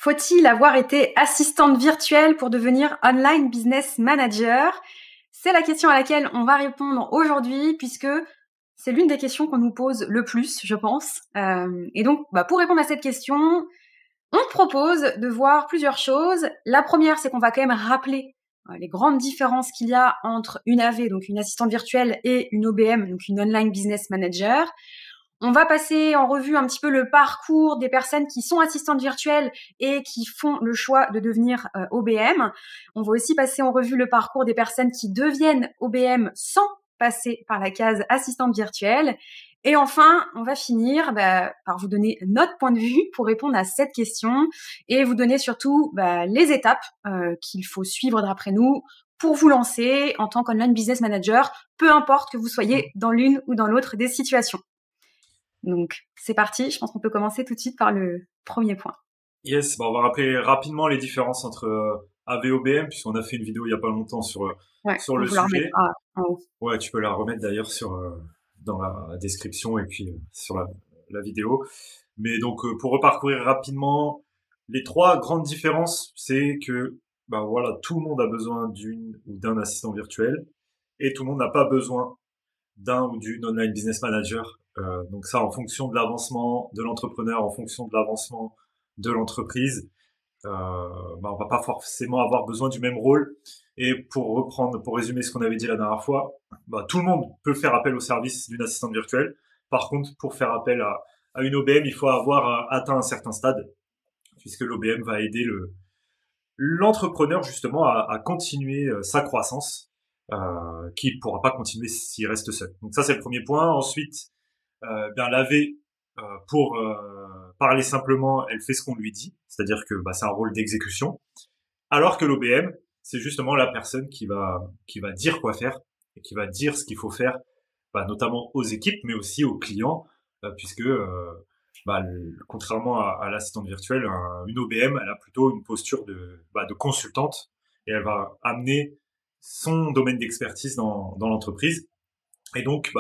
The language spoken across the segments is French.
Faut-il avoir été assistante virtuelle pour devenir online business manager? C'est la question à laquelle on va répondre aujourd'hui puisque c'est l'une des questions qu'on nous pose le plus, je pense. Et donc, pour répondre à cette question, on te propose de voir plusieurs choses. La première, c'est qu'on va quand même rappeler les grandes différences qu'il y a entre une AV, donc une assistante virtuelle, et une OBM, donc une online business manager. On va passer en revue un petit peu le parcours des personnes qui sont assistantes virtuelles et qui font le choix de devenir OBM. On va aussi passer en revue le parcours des personnes qui deviennent OBM sans passer par la case assistante virtuelle. Et enfin, on va finir par vous donner notre point de vue pour répondre à cette question et vous donner surtout les étapes qu'il faut suivre d'après nous pour vous lancer en tant qu'online business manager, peu importe que vous soyez dans l'une ou dans l'autre des situations. Donc, c'est parti. Je pense qu'on peut commencer tout de suite par le premier point. Yes, on va rappeler rapidement les différences entre AV et OBM, puisqu'on a fait une vidéo il y a pas longtemps sur le sujet. En haut. Ouais, tu peux la remettre d'ailleurs dans la description et puis sur la vidéo. Mais donc, pour reparcourir rapidement, les trois grandes différences, c'est que tout le monde a besoin d'une ou d'un assistant virtuel et tout le monde n'a pas besoin d'un ou d'une online business manager. Donc ça, en fonction de l'avancement de l'entrepreneur, en fonction de l'avancement de l'entreprise, on va pas forcément avoir besoin du même rôle. Et pour résumer ce qu'on avait dit la dernière fois, tout le monde peut faire appel au service d'une assistante virtuelle. Par contre, pour faire appel à une OBM, il faut avoir atteint un certain stade, puisque l'OBM va aider l'entrepreneur justement à continuer sa croissance, qui pourra pas continuer s'il reste seul. Donc ça, c'est le premier point. Ensuite, l'AV, pour parler simplement, elle fait ce qu'on lui dit, c'est-à-dire que c'est un rôle d'exécution, alors que l'OBM, c'est justement la personne qui va dire quoi faire et qui va dire ce qu'il faut faire, notamment aux équipes, mais aussi aux clients, puisque contrairement à l'assistante virtuelle, une OBM, elle a plutôt une posture de consultante et elle va amener son domaine d'expertise dans l'entreprise. Et donc,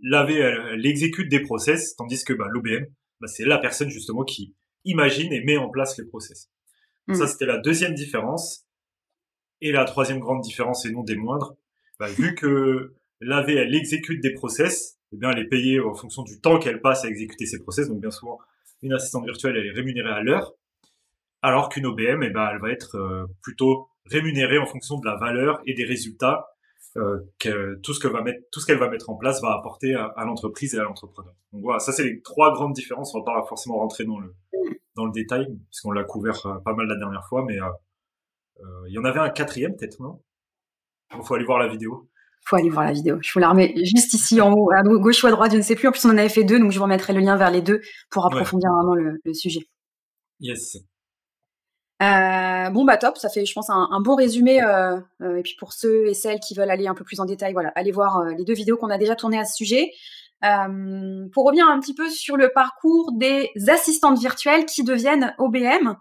l'AV, elle exécute des process, tandis que l'OBM, c'est la personne justement qui imagine et met en place les process. Ça, c'était la deuxième différence. Et la troisième grande différence, et non des moindres, vu que l'AV, elle exécute des process, elle est payée en fonction du temps qu'elle passe à exécuter ces process. Donc, bien souvent, une assistante virtuelle, elle est rémunérée à l'heure, alors qu'une OBM, elle va être plutôt rémunérée en fonction de la valeur et des résultats que tout ce qu'elle va mettre en place va apporter à l'entreprise et à l'entrepreneur. Donc voilà, ça c'est les trois grandes différences. On va pas forcément rentrer dans le détail, parce qu'on l'a couvert pas mal la dernière fois, mais il y en avait un quatrième peut-être, non? Il faut aller voir la vidéo. Faut aller voir la vidéo. Je vous la remets juste ici en haut, à gauche ou à droite, je ne sais plus. En plus, on en avait fait 2, donc je vous remettrai le lien vers les 2 pour approfondir vraiment le sujet. Yes. Top, ça fait, je pense, un bon résumé. Et puis pour ceux et celles qui veulent aller un peu plus en détail, allez voir les 2 vidéos qu'on a déjà tournées à ce sujet. Pour revenir un petit peu sur le parcours des assistantes virtuelles qui deviennent OBM.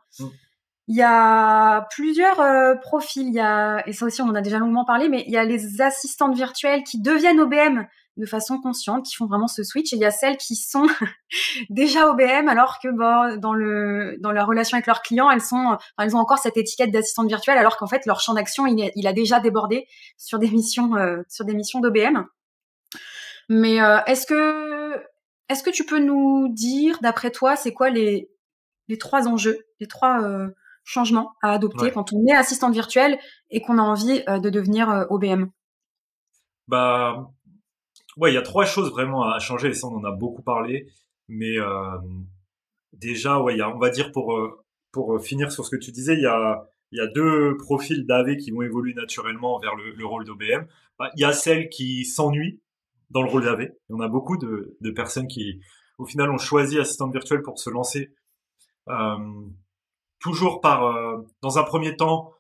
Il y a plusieurs profils. Et ça aussi, on en a déjà longuement parlé, mais il y a les assistantes virtuelles qui deviennent OBM de façon consciente, qui font vraiment ce switch. Et il y a celles qui sont déjà OBM, alors que dans leur relation avec leurs clients, elles ont encore cette étiquette d'assistante virtuelle, alors qu'en fait, leur champ d'action, il a déjà débordé sur des missions d'OBM. Mais est-ce que tu peux nous dire, d'après toi, c'est quoi les 3 enjeux, les 3 changements à adopter quand on est assistante virtuelle et qu'on a envie de devenir OBM? Il y a 3 choses vraiment à changer, et ça on en a beaucoup parlé, mais déjà on va dire pour finir sur ce que tu disais, il y a 2 profils d'AV qui vont évoluer naturellement vers le rôle d'OBM. Il y a celles qui s'ennuient dans le rôle d'AV. On a beaucoup de personnes qui au final ont choisi assistante virtuelle pour se lancer, toujours dans un premier temps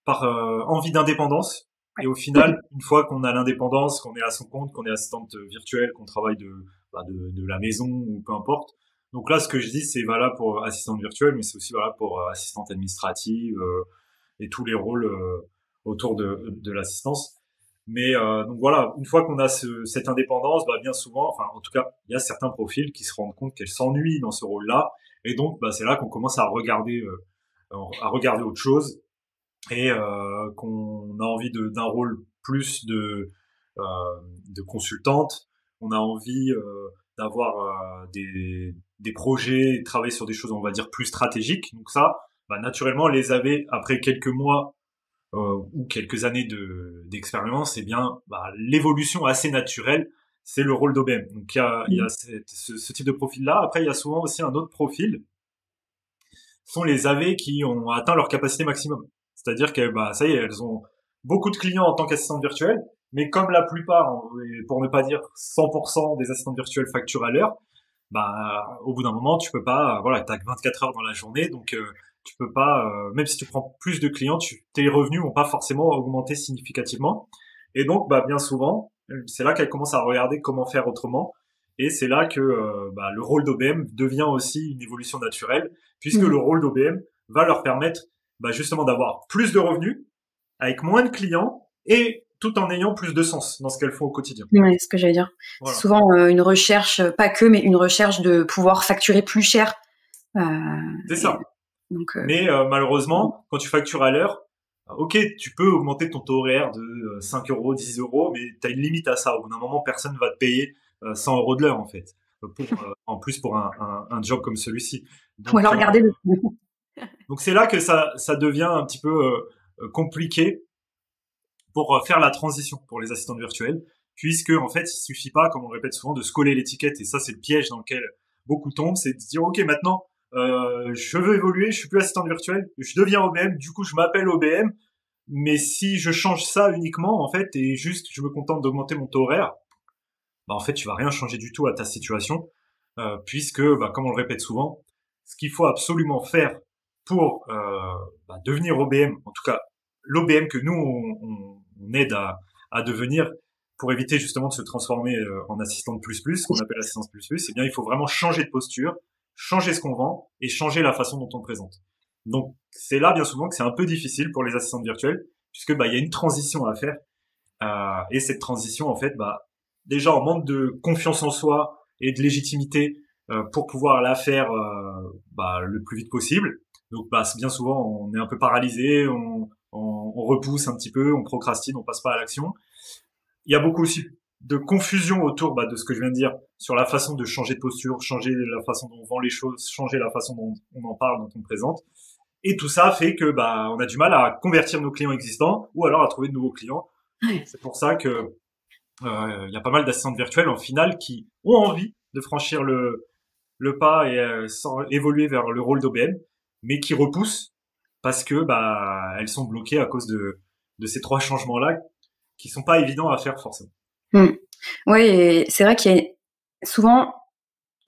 par envie d'indépendance. Et au final, une fois qu'on a l'indépendance, qu'on est à son compte, qu'on est assistante virtuelle, qu'on travaille de la maison ou peu importe. Donc là, ce que je dis, c'est valable pour assistante virtuelle, mais c'est aussi valable pour assistante administrative et tous les rôles autour de l'assistance. Mais donc voilà, une fois qu'on a cette indépendance, bien souvent, enfin en tout cas, il y a certains profils qui se rendent compte qu'elles s'ennuient dans ce rôle-là, et donc c'est là qu'on commence à regarder à regarder autre chose et qu'on a envie d'un rôle plus euh, de consultante. On a envie d'avoir des projets, travailler sur des choses, on va dire, plus stratégiques. Donc ça, bah, naturellement, les AV, après quelques mois ou quelques années d'expérience, eh bien, bah, l'évolution assez naturelle, c'est le rôle d'OBM. Donc il y a ce type de profil-là. Après, il y a souvent aussi un autre profil, sont les AV qui ont atteint leur capacité maximum. C'est-à-dire que bah, ça y est, elles ont beaucoup de clients en tant qu'assistantes virtuelles, mais comme la plupart, pour ne pas dire 100% des assistantes virtuelles facturent à l'heure, bah au bout d'un moment, tu peux pas, voilà, t'as que 24 heures dans la journée, donc tu peux pas, même si tu prends plus de clients, tes revenus vont pas forcément augmenter significativement. Et donc, bah bien souvent, c'est là qu'elles commencent à regarder comment faire autrement. Et c'est là que bah, le rôle d'OBM devient aussi une évolution naturelle, puisque le rôle d'OBM va leur permettre bah, justement d'avoir plus de revenus, avec moins de clients, et tout en ayant plus de sens dans ce qu'elles font au quotidien. Ouais, c'est ce que j'allais dire. Voilà. C'est souvent une recherche, pas que, mais une recherche de pouvoir facturer plus cher. C'est ça. Donc, mais malheureusement, quand tu factures à l'heure, ok, tu peux augmenter ton taux horaire de 5 euros, 10 euros, mais tu as une limite à ça. Au bout d'un moment, personne ne va te payer 100 euros de l'heure, en fait. En plus, pour un job comme celui-ci. Ou alors regarder le... Donc, c'est là que ça devient un petit peu compliqué pour faire la transition pour les assistantes virtuelles, puisque, en fait, il suffit pas, comme on le répète souvent, de se coller l'étiquette, et ça, c'est le piège dans lequel beaucoup tombent, c'est de se dire, ok, maintenant, je veux évoluer, je suis plus assistante virtuelle, je deviens OBM, du coup je m'appelle OBM, mais si je change ça uniquement en fait et juste je me contente d'augmenter mon taux horaire, bah en fait tu vas rien changer du tout à ta situation, puisque bah, comme on le répète souvent, ce qu'il faut absolument faire pour bah, devenir OBM, en tout cas l'OBM que nous on aide à devenir pour éviter justement de se transformer en assistante plus, qu'on appelle assistance plus, eh bien il faut vraiment changer de posture, changer ce qu'on vend et changer la façon dont on présente. Donc c'est là bien souvent que c'est un peu difficile pour les assistantes virtuelles puisque bah il y a une transition à faire et cette transition en fait bah déjà on manque de confiance en soi et de légitimité pour pouvoir la faire bah le plus vite possible. Donc bah bien souvent on est un peu paralysé, on repousse un petit peu, on procrastine, on passe pas à l'action. Il y a beaucoup aussi de confusion autour bah, de ce que je viens de dire sur la façon de changer de posture, changer la façon dont on vend les choses, changer la façon dont on en parle, dont on présente. Et tout ça fait que bah on a du mal à convertir nos clients existants ou alors à trouver de nouveaux clients. C'est pour ça que y a pas mal d'assistantes virtuelles en finale qui ont envie de franchir le pas et évoluer vers le rôle d'OBM, mais qui repoussent parce que bah elles sont bloquées à cause de ces trois changements là qui sont pas évidents à faire forcément. Oui, et c'est vrai qu'il y a souvent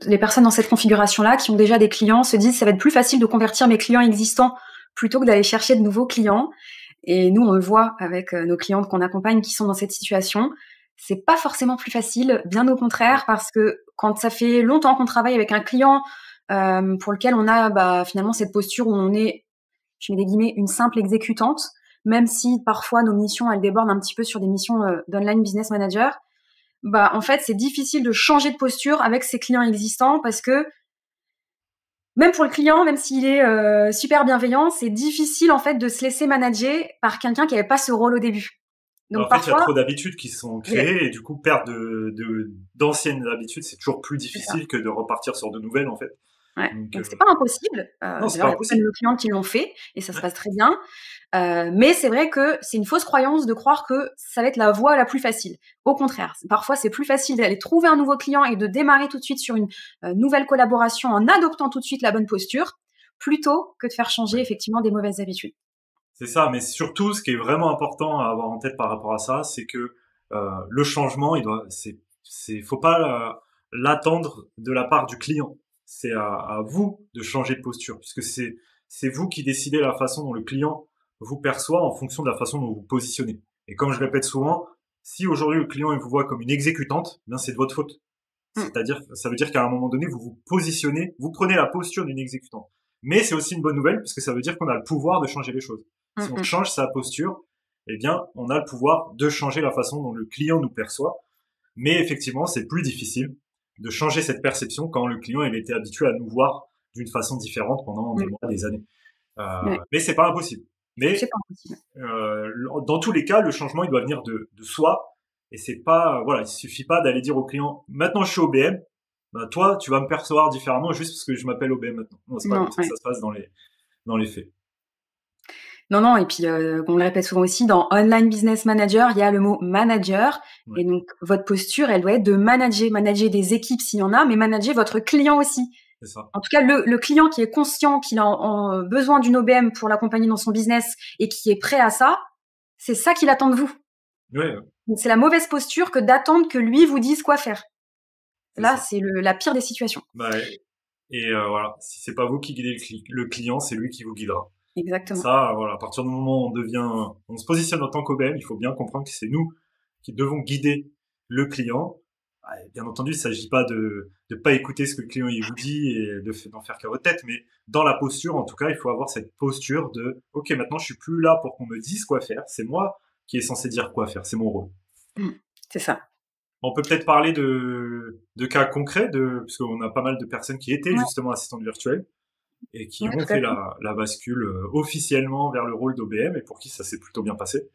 les personnes dans cette configuration-là qui ont déjà des clients se disent ça va être plus facile de convertir mes clients existants plutôt que d'aller chercher de nouveaux clients. Et nous, on le voit avec nos clientes qu'on accompagne qui sont dans cette situation. C'est pas forcément plus facile, bien au contraire, parce que quand ça fait longtemps qu'on travaille avec un client pour lequel on a bah, finalement cette posture où on est, je mets des guillemets, une simple exécutante, même si parfois nos missions, elles débordent un petit peu sur des missions d'online business manager, bah en fait, c'est difficile de changer de posture avec ses clients existants parce que même pour le client, même s'il est super bienveillant, c'est difficile en fait de se laisser manager par quelqu'un qui n'avait pas ce rôle au début. Donc en fait, il y a trop d'habitudes qui sont créées et du coup, perdre d'anciennes habitudes, c'est toujours plus difficile que de repartir sur de nouvelles en fait. Ouais. Donc c'est pas impossible. Non, c'est pas impossible. Il y a plein de clients qui l'ont fait et ça se passe très bien. Mais c'est vrai que c'est une fausse croyance de croire que ça va être la voie la plus facile. Au contraire, parfois c'est plus facile d'aller trouver un nouveau client et de démarrer tout de suite sur une nouvelle collaboration en adoptant tout de suite la bonne posture, plutôt que de faire changer effectivement des mauvaises habitudes. C'est ça, mais surtout ce qui est vraiment important à avoir en tête par rapport à ça, c'est que le changement, faut pas l'attendre de la part du client. C'est à vous de changer de posture, puisque c'est vous qui décidez la façon dont le client vous perçoit en fonction de la façon dont vous vous positionnez. Et comme je répète souvent, si aujourd'hui le client il vous voit comme une exécutante, bien c'est de votre faute. C'est-à-dire, ça veut dire qu'à un moment donné, vous vous positionnez, vous prenez la posture d'une exécutante. Mais c'est aussi une bonne nouvelle, parce que ça veut dire qu'on a le pouvoir de changer les choses. Si on change sa posture, eh bien, on a le pouvoir de changer la façon dont le client nous perçoit. Mais effectivement, c'est plus difficile de changer cette perception quand le client il était habitué à nous voir d'une façon différente pendant des mois, des années. Ouais. Mais c'est pas impossible. C'est Mais pas possible. dans tous les cas, le changement il doit venir de soi. Et c'est pas, voilà, il suffit pas d'aller dire au client, maintenant je suis OBM, bah toi tu vas me percevoir différemment juste parce que je m'appelle OBM maintenant. Non, c'est pas Non, comme ça que ouais. ça se passe dans les faits. Non, non, et puis on le répète souvent aussi, dans Online Business Manager, il y a le mot manager, Ouais, et donc votre posture, elle doit être de manager des équipes s'il y en a, mais manager votre client aussi. c'est ça. En tout cas, le client qui est conscient qu'il a besoin d'une OBM pour l'accompagner dans son business et qui est prêt à ça, c'est ça qu'il attend de vous. Ouais, Donc c'est la mauvaise posture que d'attendre que lui vous dise quoi faire. c'est Là, ça. c'est la pire des situations. Bah, et voilà, si c'est pas vous qui guidez le client, c'est lui qui vous guidera. Exactement. Ça, voilà, à partir du moment où on se positionne en tant qu'OBM, il faut bien comprendre que c'est nous qui devons guider le client. Bien entendu, il ne s'agit pas de pas écouter ce que le client il vous dit et d'en faire qu'à votre tête, mais dans la posture, en tout cas, il faut avoir cette posture de, ok, maintenant je suis plus là pour qu'on me dise quoi faire, c'est moi qui est censé dire quoi faire, c'est mon rôle. Mm. C'est ça. On peut peut-être parler de cas concrets, parce qu'on a pas mal de personnes qui étaient Ouais, justement assistantes virtuelles et qui ouais, ont tout à fait fait. la bascule officiellement vers le rôle d'OBM et pour qui ça s'est plutôt bien passé.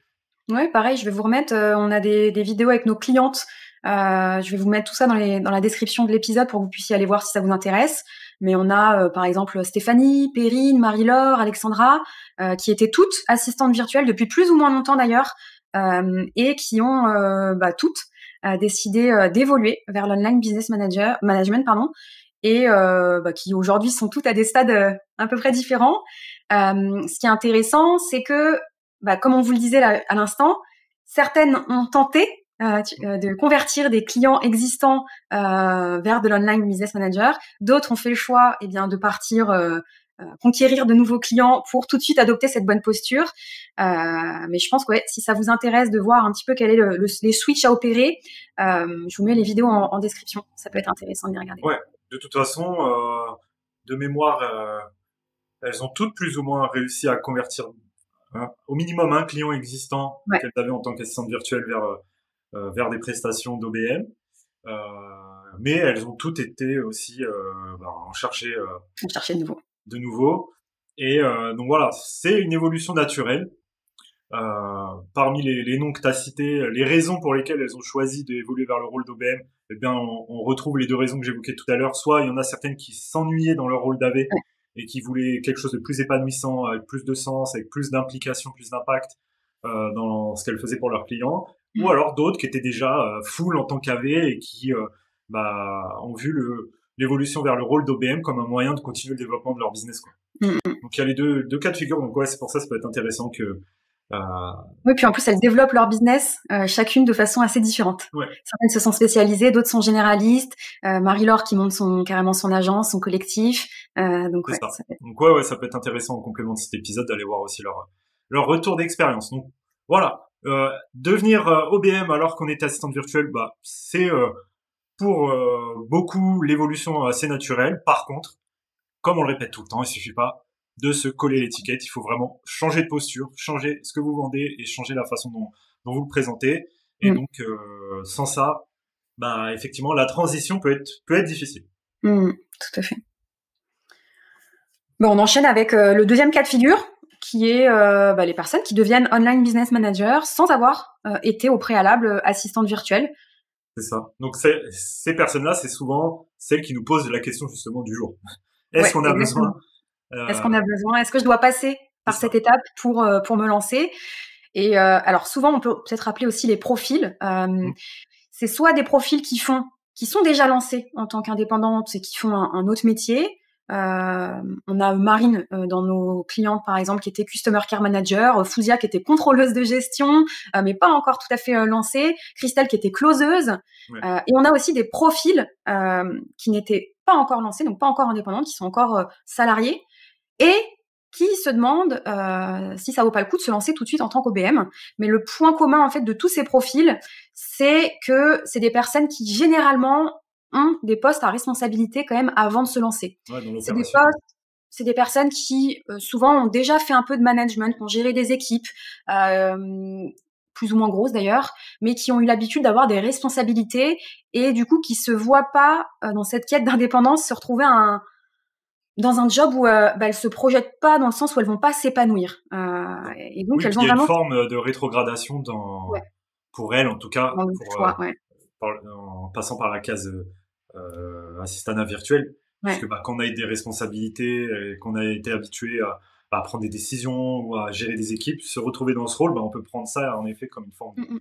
Ouais, pareil, je vais vous remettre, on a des vidéos avec nos clientes. Je vais vous mettre tout ça dans la description de l'épisode pour que vous puissiez aller voir si ça vous intéresse. Mais on a par exemple Stéphanie, Perrine, Marie-Laure, Alexandra, qui étaient toutes assistantes virtuelles depuis plus ou moins longtemps d'ailleurs, et qui ont toutes décidé d'évoluer vers l'online business management, pardon, et qui aujourd'hui sont toutes à des stades à peu près différents. Ce qui est intéressant, c'est que comme on vous le disait là, à l'instant, certaines ont tenté de convertir des clients existants vers de l'online business manager. D'autres ont fait le choix de partir conquérir de nouveaux clients pour tout de suite adopter cette bonne posture. Mais je pense que si ça vous intéresse de voir un petit peu quel est les switches à opérer, je vous mets les vidéos en description. Ça peut être intéressant de les regarder. Ouais, de toute façon, de mémoire, elles ont toutes plus ou moins réussi à convertir au minimum un client existant Ouais, qu'elles avaient en tant qu'assistante virtuelle vers des prestations d'OBM. Euh, mais elles ont toutes été aussi en chercher on cherchait de nouveau. de nouveau. Et donc voilà, c'est une évolution naturelle. Parmi les noms que tu as cités, les raisons pour lesquelles elles ont choisi d'évoluer vers le rôle d'OBM, eh bien, on retrouve les deux raisons que j'évoquais tout à l'heure. Soit il y en a certaines qui s'ennuyaient dans leur rôle d'AV Ouais. et qui voulaient quelque chose de plus épanouissant, avec plus de sens, avec plus d'implication, plus d'impact dans ce qu'elles faisaient pour leurs clients. Ou alors d'autres qui étaient déjà full en tant qu'AV et qui ont vu l'évolution vers le rôle d'OBM comme un moyen de continuer le développement de leur business, quoi. Mm. Donc il y a les deux cas de figure. Donc ouais, c'est pour ça peut être intéressant que euh, Oui, puis en plus, elles développent leur business chacune de façon assez différente. ouais, Certaines se sont spécialisées, d'autres sont généralistes. Marie-Laure qui monte carrément son agence, son collectif. Donc c'est ouais, ça. ça fait... Donc ouais, ça peut être intéressant en complément de cet épisode d'aller voir aussi leur retour d'expérience. Donc voilà, devenir OBM alors qu'on est assistante virtuelle, c'est pour beaucoup l'évolution assez naturelle. Par contre, comme on le répète tout le temps, il suffit pas de se coller l'étiquette. Il faut vraiment changer de posture, changer ce que vous vendez et changer la façon dont vous le présentez. Et Mm. donc sans ça, effectivement, la transition peut être difficile. Mm. Tout à fait. Bon, on enchaîne avec le deuxième cas de figure, qui est les personnes qui deviennent online business manager sans avoir été au préalable assistante virtuelle. C'est ça. Donc ces personnes-là, c'est souvent celles qui nous posent la question justement du jour. Est-ce Ouais, qu'on a besoin exactement. Est-ce qu'on a besoin? Est-ce que je dois passer C'est par ça. cette étape pour me lancer? Et alors souvent, on peut peut-être rappeler aussi les profils. Mm. C'est soit des profils qui sont déjà lancés en tant qu'indépendantes et qui font un autre métier. On a Marine dans nos clientes, par exemple, qui était Customer Care Manager, Fouzia qui était contrôleuse de gestion, mais pas encore tout à fait lancée, Christelle qui était closeuse. Ouais. Et on a aussi des profils qui n'étaient pas encore lancés, donc pas encore indépendantes, qui sont encore salariés, et qui se demandent si ça vaut pas le coup de se lancer tout de suite en tant qu'OBM. Mais le point commun en fait de tous ces profils, c'est que c'est des personnes qui généralement ont des postes à responsabilité quand même avant de se lancer. Ouais, dans C'est des l'opérationnel. postes, c'est des personnes qui souvent ont déjà fait un peu de management, qui ont géré des équipes, plus ou moins grosses d'ailleurs, mais qui ont eu l'habitude d'avoir des responsabilités et du coup qui se voient pas dans cette quête d'indépendance se retrouver dans un job où elles se projettent pas dans le sens où elles vont pas s'épanouir. Et donc Oui, elles puis ont il y a une vraiment forme de rétrogradation ouais, pour elles, en tout cas, dans le choix, ouais, en passant par la case assistanat virtuel, ouais. puisque quand on a des responsabilités et qu'on a été habitué à prendre des décisions ou à gérer des équipes, se retrouver dans ce rôle, on peut prendre ça en effet comme une forme Mmh mh.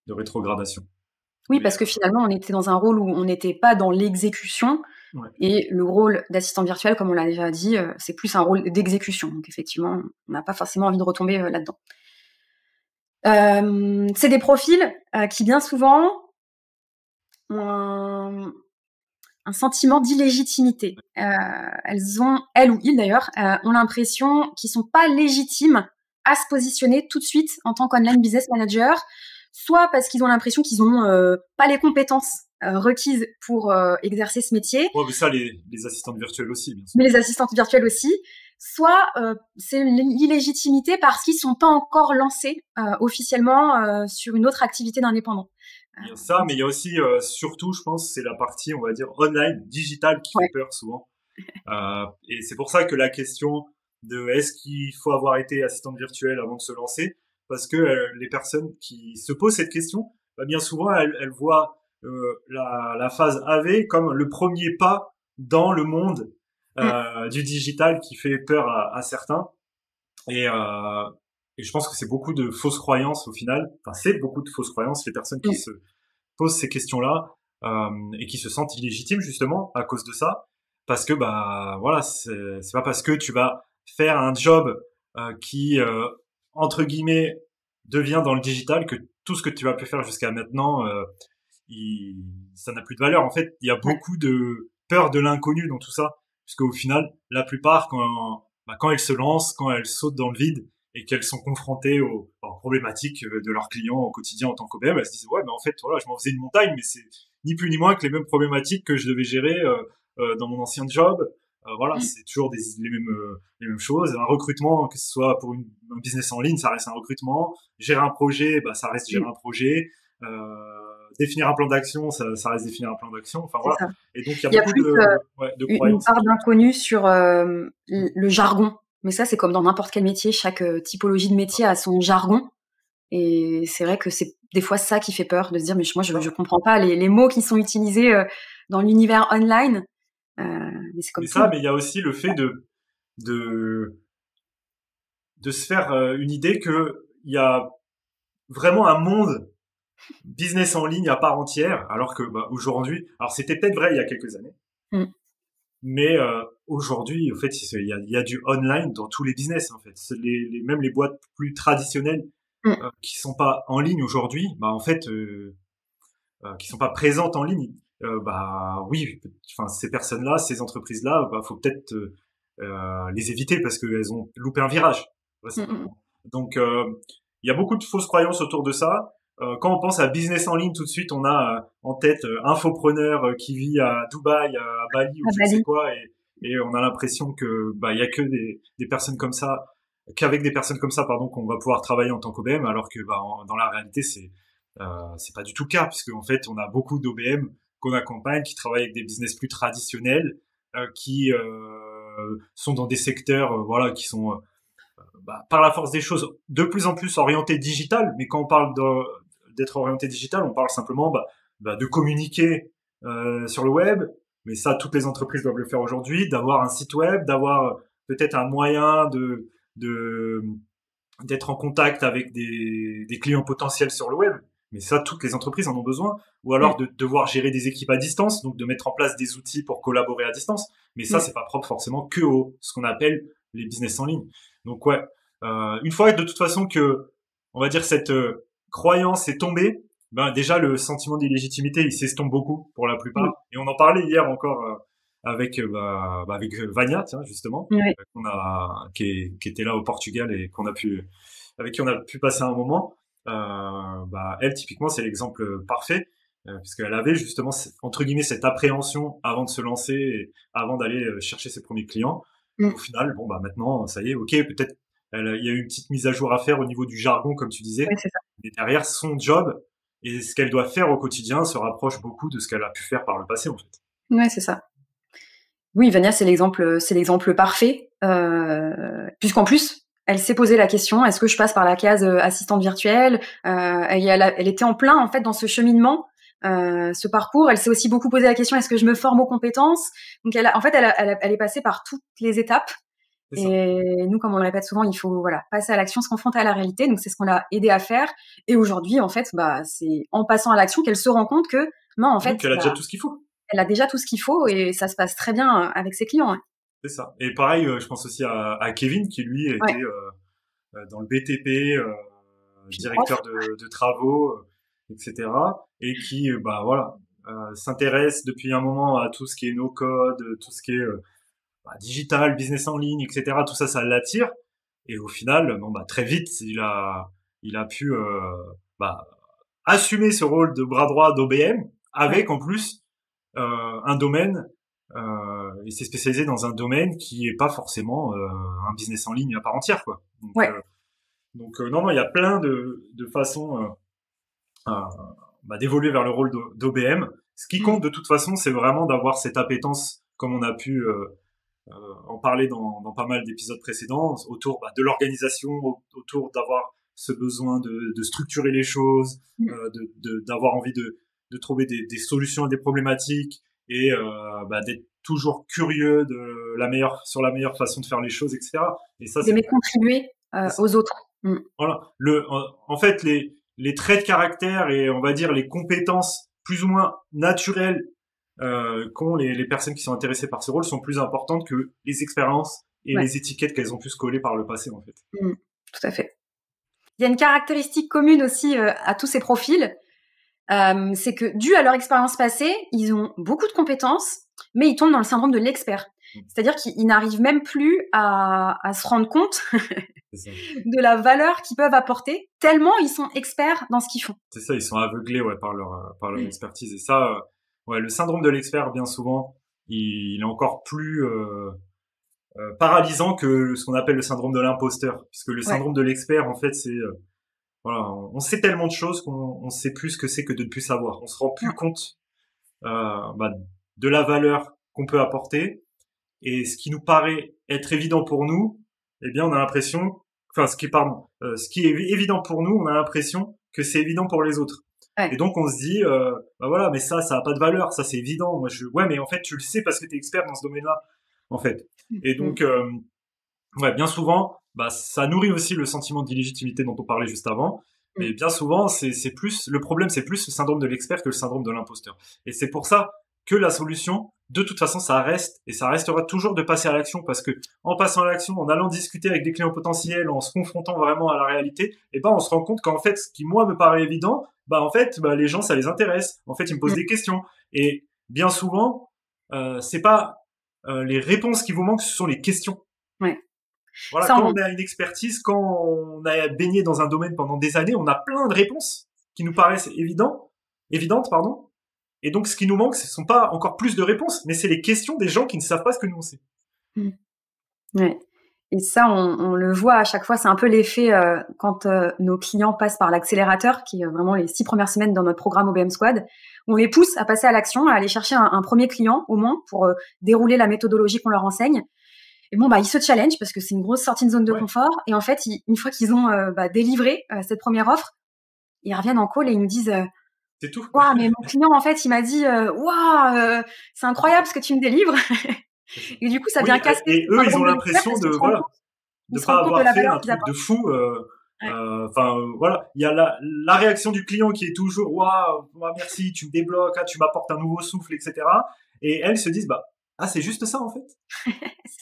de rétrogradation. Oui, Mais parce que finalement, on était dans un rôle où on n'était pas dans l'exécution ouais. et le rôle d'assistant virtuel, comme on l'a déjà dit, c'est plus un rôle d'exécution. Donc effectivement, on n'a pas forcément envie de retomber, là-dedans. C'est des profils, qui bien souvent ont un sentiment d'illégitimité. Elles ou ils d'ailleurs, ont l'impression qu'ils sont pas légitimes à se positionner tout de suite en tant qu'online business manager, soit parce qu'ils ont l'impression qu'ils ont pas les compétences requises pour exercer ce métier, Ouais, mais ça, les assistantes virtuelles aussi, bien sûr. mais les assistantes virtuelles aussi, soit c'est l'illégitimité parce qu'ils sont pas encore lancés officiellement sur une autre activité d'indépendant. Il y a ça, Donc, mais il y a aussi, surtout, je pense, c'est la partie, on va dire, online, digitale qui fait ouais. peur souvent. Et c'est pour ça que la question de est-ce qu'il faut avoir été assistante virtuelle avant de se lancer, parce que les personnes qui se posent cette question, bien souvent elles voient la phase AV comme le premier pas dans le monde Mm, du digital qui fait peur à certains. Et, euh, et je pense que c'est beaucoup de fausses croyances au final. Enfin, c'est beaucoup de fausses croyances les personnes qui mm, se posent ces questions-là et qui se sentent illégitimes justement à cause de ça, parce que voilà, c'est pas parce que tu vas faire un job qui entre guillemets devient dans le digital que tout ce que tu as pu faire jusqu'à maintenant ça n'a plus de valeur. En fait, il y a ouais. beaucoup de peur de l'inconnu dans tout ça, puisque au final, la plupart quand elles se lancent, quand elles sautent dans le vide et qu'elles sont confrontées aux problématiques de leurs clients au quotidien en tant qu'OBM, elles se disent ouais, mais en fait, voilà, je m'en faisais une montagne, mais c'est ni plus ni moins que les mêmes problématiques que je devais gérer dans mon ancien job. Voilà, Mm, c'est toujours les mêmes choses. Un recrutement, que ce soit pour un business en ligne, ça reste un recrutement. Gérer un projet, ça reste gérer mm. un projet. Définir un plan d'action, ça reste définir un plan d'action. Enfin C'est voilà. ça. Et donc il y a Il y a beaucoup plus de une croyances part qui. d'inconnu sur le jargon. Mais ça, c'est comme dans n'importe quel métier. Chaque typologie de métier a son jargon. Et c'est vrai que c'est des fois ça qui fait peur, de se dire, mais moi, je comprends pas les mots qui sont utilisés dans l'univers online. Euh, mais c'est Mais comme ça, tout. mais il y a aussi le fait de de se faire une idée que il y a vraiment un monde business en ligne à part entière, alors que aujourd'hui, alors c'était peut-être vrai il y a quelques années, Mm, mais aujourd'hui, en fait, il y a du online dans tous les business en fait. Même les boîtes plus traditionnelles mm, qui sont pas en ligne aujourd'hui, en fait, qui sont pas présentes en ligne, oui, enfin ces personnes-là, ces entreprises-là, faut peut-être les éviter parce qu'elles ont loupé un virage, tout mm, mm. simplement. Donc il y a beaucoup de fausses croyances autour de ça. Quand on pense à business en ligne, tout de suite, on a en tête infopreneur qui vit à Dubaï, à Bali ou Ah je ne bah sais oui. quoi, et on a l'impression que il y a que des personnes comme ça, qu'avec des personnes comme ça, pardon, qu'on va pouvoir travailler en tant qu'OBM, alors que dans la réalité, c'est pas du tout le cas, puisque en fait, on a beaucoup d'OBM qu'on accompagne, qui travaillent avec des business plus traditionnels, qui sont dans des secteurs, voilà, qui sont par la force des choses de plus en plus orientés digital. Mais quand on parle d'être orienté digital, on parle simplement de communiquer sur le web. Mais ça, toutes les entreprises doivent le faire aujourd'hui, d'avoir un site web, d'avoir peut-être un moyen de d'être en contact avec des clients potentiels sur le web. Mais ça, toutes les entreprises en ont besoin. Ou alors Mm, de devoir gérer des équipes à distance, donc de mettre en place des outils pour collaborer à distance. Mais ça, mm. c'est pas propre forcément que ce qu'on appelle les business en ligne. Donc ouais, une fois de toute façon que, on va dire, cette croyance est tombée, déjà le sentiment d'illégitimité, il s'estompe beaucoup pour la Mm. plupart. Et on en parlait hier encore avec Vania, tiens, justement, Ouais. qui était là au Portugal et avec qui on a pu passer un moment. Elle, typiquement, c'est l'exemple parfait, puisqu'elle avait justement, entre guillemets, cette appréhension avant de se lancer, et avant d'aller chercher ses premiers clients. Et Mm. au final, maintenant, ça y est, ok, peut-être il y a eu une petite mise à jour à faire au niveau du jargon, comme tu Ouais, disais, c'est ça. mais derrière, son job et ce qu'elle doit faire au quotidien se rapproche beaucoup de ce qu'elle a pu faire par le passé, en fait. Ouais, c'est ça. Oui, Vania, c'est l'exemple parfait, puisqu'en plus, elle s'est posé la question, est-ce que je passe par la case assistante virtuelle? Elle était en plein en fait dans ce cheminement, ce parcours. Elle s'est aussi beaucoup posé la question, est-ce que je me forme aux compétences? Donc elle est passée par toutes les étapes. C'est ça. Et nous, comme on le répète souvent, il faut passer à l'action, se confronter à la réalité. Donc c'est ce qu'on l'a aidé à faire. Et aujourd'hui, en fait, c'est en passant à l'action qu'elle se rend compte que non, en Oui, fait, qu'elle a déjà tout ce qu'il faut. elle a déjà tout ce qu'il faut et ça se passe très bien avec ses clients. Hein. C'est ça. Et pareil, je pense aussi à Kevin qui lui Ouais. était dans le BTP, Puis prof. directeur de travaux, etc. Et qui, bah voilà, s'intéresse depuis un moment à tout ce qui est no code, tout ce qui est digital, business en ligne, etc. Tout ça, ça l'attire. Et au final, bon bah très vite, il a pu bah, assumer ce rôle de bras droit d'OBM avec Ouais. en plus un domaine. Il s'est spécialisé dans un domaine qui est pas forcément un business en ligne à part entière, quoi. Ouais. Donc non, non, il y a plein de façons d'évoluer vers le rôle d'OBM. Ce qui Mm. compte de toute façon, c'est vraiment d'avoir cette appétence, comme on a pu en parler dans pas mal d'épisodes précédents, autour de l'organisation, autour d'avoir ce besoin de structurer les choses, Mm. d'avoir envie de trouver des solutions à des problématiques et d'être toujours curieux sur la meilleure façon de faire les choses, etc. Et ça, D'aimer contribuer c'est ça. aux autres. Mm. Voilà. En fait, les traits de caractère et on va dire les compétences plus ou moins naturelles qu'ont les personnes qui sont intéressées par ce rôle sont plus importantes que les expériences et Ouais. les étiquettes qu'elles ont pu se coller par le passé, en fait. Mm. Tout à fait. Il y a une caractéristique commune aussi à tous ces profils, c'est que dû à leur expérience passée, ils ont beaucoup de compétences, mais ils tombent dans le syndrome de l'expert. C'est-à-dire qu'ils n'arrivent même plus à se rendre compte C'est ça. de la valeur qu'ils peuvent apporter, tellement ils sont experts dans ce qu'ils font. C'est ça, ils sont aveuglés ouais, par leur expertise. Et ça, ouais, le syndrome de l'expert, bien souvent, il est encore plus paralysant que ce qu'on appelle le syndrome de l'imposteur. Puisque le Ouais. syndrome de l'expert, en fait, c'est voilà, on sait tellement de choses qu'on sait plus ce que c'est que de ne plus savoir. On se rend plus compte de la valeur qu'on peut apporter et ce qui nous paraît être évident pour nous, eh bien on a l'impression, enfin ce qui est évident pour nous, on a l'impression que c'est évident pour les autres. Ouais. Et donc on se dit, voilà, mais ça a pas de valeur, ça c'est évident. Ouais, mais en fait tu le sais parce que t'es expert dans ce domaine-là, en fait. Et Mm. donc, ouais, bien souvent, ça nourrit aussi le sentiment d'illégitimité dont on parlait juste avant. Mm. Mais bien souvent, c'est plus le problème, c'est plus le syndrome de l'expert que le syndrome de l'imposteur. Et c'est pour ça que la solution, de toute façon, ça reste et ça restera toujours de passer à l'action parce que en passant à l'action, en allant discuter avec des clients potentiels, en se confrontant vraiment à la réalité, et ben on se rend compte qu'en fait, ce qui moi me paraît évident, en fait, les gens ça les intéresse. En fait, ils me posent Mm. des questions et bien souvent, c'est pas les réponses qui vous manquent, ce sont les questions. Ouais. Voilà, Ça, quand on a une expertise, quand on a baigné dans un domaine pendant des années, on a plein de réponses qui nous paraissent évidentes, pardon. Et donc, ce qui nous manque, ce ne sont pas encore plus de réponses, mais c'est les questions des gens qui ne savent pas ce que nous on sait. Mm. Ouais. Et ça, on le voit à chaque fois, c'est un peu l'effet quand nos clients passent par l'accélérateur, qui est vraiment les 6 premières semaines dans notre programme OBM Squad. On les pousse à passer à l'action, à aller chercher un premier client au moins pour dérouler la méthodologie qu'on leur enseigne. Et bon, ils se challengent parce que c'est une grosse sortie de zone de Ouais, confort. Et en fait, une fois qu'ils ont délivré cette première offre, ils reviennent en call et ils nous disent c'est tout. waouh, mais mon client en fait, il m'a dit waouh, c'est incroyable ce que tu me délivres. Et du coup, ça vient Oui, casser et ce eux, ils ont syndrome de l'expert l'impression parce de qu'ils voilà, ils de se pas rendent compte de avoir la fait valeur un qu'ils truc de apportent. fou. Ouais. Enfin, voilà, il y a la réaction du client qui est toujours waouh, merci, tu me débloques, tu m'apportes un nouveau souffle, etc. Et elles se disent c'est juste ça en fait. C'est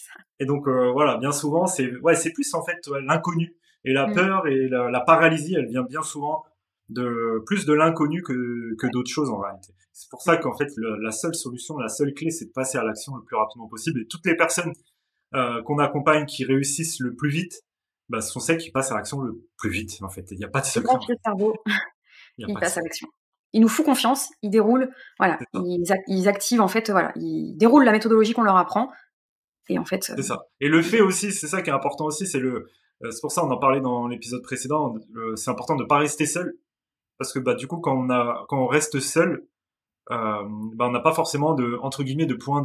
ça. Et donc voilà, bien souvent c'est plus en fait l'inconnu et la Mm. peur et la paralysie, elle vient bien souvent de plus de l'inconnu que d'autres choses en réalité. C'est pour ça Ouais. qu'en fait la seule solution, la seule clé, c'est de passer à l'action le plus rapidement possible. Et toutes les personnes qu'on accompagne qui réussissent le plus vite, ce sont celles qui passent à l'action le plus vite en fait. Il n'y a pas de C'est secret vrai en que le fait. cerveau, Il n'y a il pas de passe à secret. l'action. Il nous fout confiance, il déroule, voilà, C'est ça. ils activent en fait, voilà, ils déroulent la méthodologie qu'on leur apprend. Et en fait, C'est ça. Et le fait aussi, c'est ça qui est important aussi, c'est pour ça on en parlait dans l'épisode précédent, c'est important de pas rester seul parce que du coup quand on reste seul, on n'a pas forcément de entre guillemets de points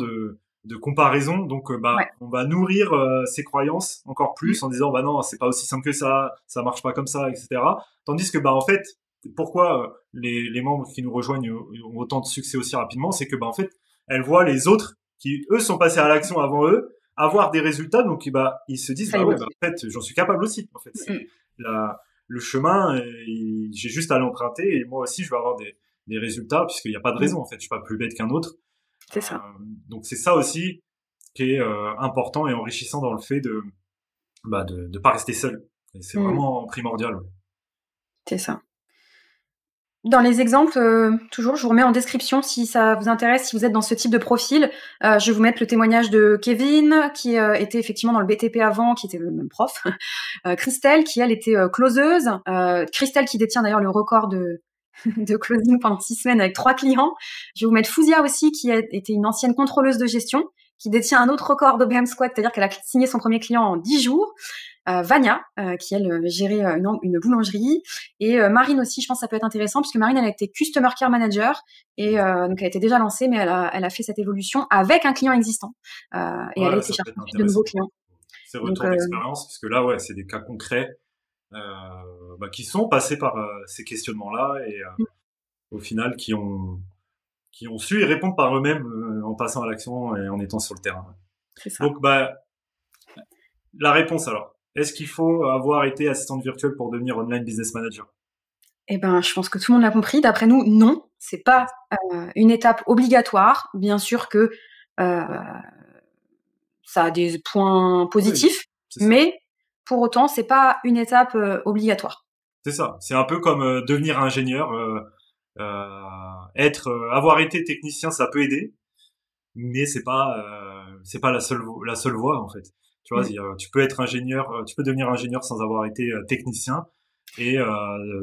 de comparaison. Donc, Ouais. on va nourrir ses croyances encore Mm. plus en disant, bah non, c'est pas aussi simple que ça marche pas comme ça, etc. Tandis que, en fait, pourquoi les membres qui nous rejoignent ont autant de succès aussi rapidement, c'est que, en fait, elles voient les autres qui, eux, sont passés à l'action avant eux, avoir des résultats, donc, ils se disent, Ça bah les ouais, motive. en fait, j'en suis capable aussi. En fait, Mm. le chemin, j'ai juste à l'emprunter et moi aussi, je vais avoir des résultats puisqu'il n'y a pas de Mm. raison. En fait, je suis pas plus bête qu'un autre. Euh, C'est ça. donc c'est ça aussi qui est important et enrichissant dans le fait de pas rester seul. Et c'est Mm. vraiment primordial. C'est ça. Dans les exemples, toujours, je vous remets en description si ça vous intéresse, si vous êtes dans ce type de profil. Je vais vous mettre le témoignage de Kevin, qui était effectivement dans le BTP avant, qui était le même prof. Christelle, qui elle était closeuse. Christelle, qui détient d'ailleurs le record de de closing pendant 6 semaines avec 3 clients. Je vais vous mettre Fouzia aussi, qui était une ancienne contrôleuse de gestion, qui détient un autre record d'OBM Squad, c'est-à-dire qu'elle a signé son premier client en 10 jours. Vania, qui elle gérait une boulangerie, et Marine aussi, je pense que ça peut être intéressant, puisque Marine, elle a été Customer Care Manager, et donc elle était déjà lancée, mais elle a fait cette évolution avec un client existant, et elle a Ouais, été ça peut chercher être ensuite de nouveaux intéressant. clients. Ces Donc retours d'expérience, puisque là, ouais, c'est des cas concrets qui sont passés par ces questionnements-là et au final qui ont su y répondre par eux-mêmes en passant à l'action et en étant sur le terrain. c'est ça. Donc, la réponse alors. Est-ce qu'il faut avoir été assistante virtuelle pour devenir online business manager? Eh ben, je pense que tout le monde l'a compris. D'après nous, non, c'est pas une étape obligatoire. Bien sûr que euh, ça a des points Oui, positifs, c'est ça. mais pour autant, c'est pas une étape obligatoire. C'est ça. C'est un peu comme devenir ingénieur. Avoir été technicien, ça peut aider, mais c'est pas la seule voie en fait. Tu vois, Mm. tu peux être ingénieur, tu peux devenir ingénieur sans avoir été technicien, et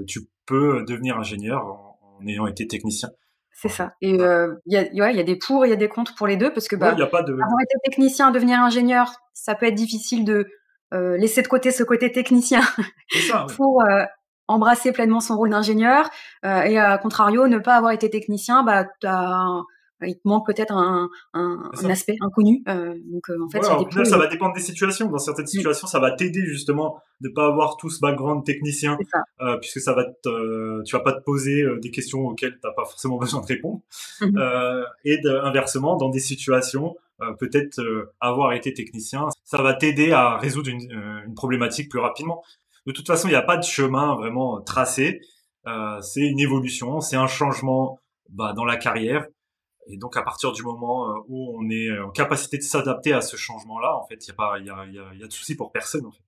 tu peux devenir ingénieur en ayant été technicien. C'est En fait. ça. Et ouais, il y a des pour et il y a des contre pour les deux, parce que Ouais, il y a pas de. avoir été technicien, devenir ingénieur, ça peut être difficile de laisser de côté ce côté technicien C'est ça. Ouais. pour embrasser pleinement son rôle d'ingénieur. Et à contrario, ne pas avoir été technicien, il te manque peut-être C'est un ça. aspect inconnu. Donc en fait, Ouais, il y a des au pour final, et ça des va contre. dépendre des situations. Dans certaines Mm. situations, ça va t'aider justement de pas avoir tout ce background technicien, C'est ça. puisque tu vas pas te poser des questions auxquelles t'as pas forcément besoin de répondre. Mhm. Inversement, dans des situations, peut-être avoir été technicien, ça va t'aider à résoudre une problématique plus rapidement. De toute façon, il n'y a pas de chemin vraiment tracé. C'est une évolution, c'est un changement dans la carrière. Et donc, à partir du moment où on est en capacité de s'adapter à ce changement-là, en fait, il y a pas, il y a de souci pour personne, en fait.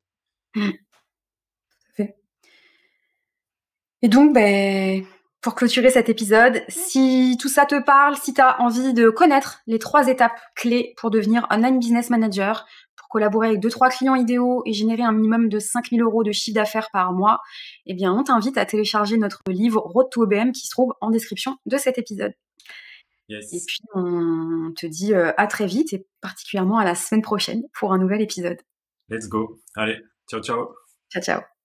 Mm. Tout à fait. Et donc, pour clôturer cet épisode, si tout ça te parle, si tu as envie de connaître les 3 étapes clés pour devenir online business manager, pour collaborer avec 2-3 clients idéaux et générer un minimum de 5 000 € de chiffre d'affaires par mois, eh bien, on t'invite à télécharger notre livre Road to OBM qui se trouve en description de cet épisode. Et Yes. puis, on te dit à très vite et particulièrement à la semaine prochaine pour un nouvel épisode. Let's go. Allez, ciao, ciao. Ciao, ciao.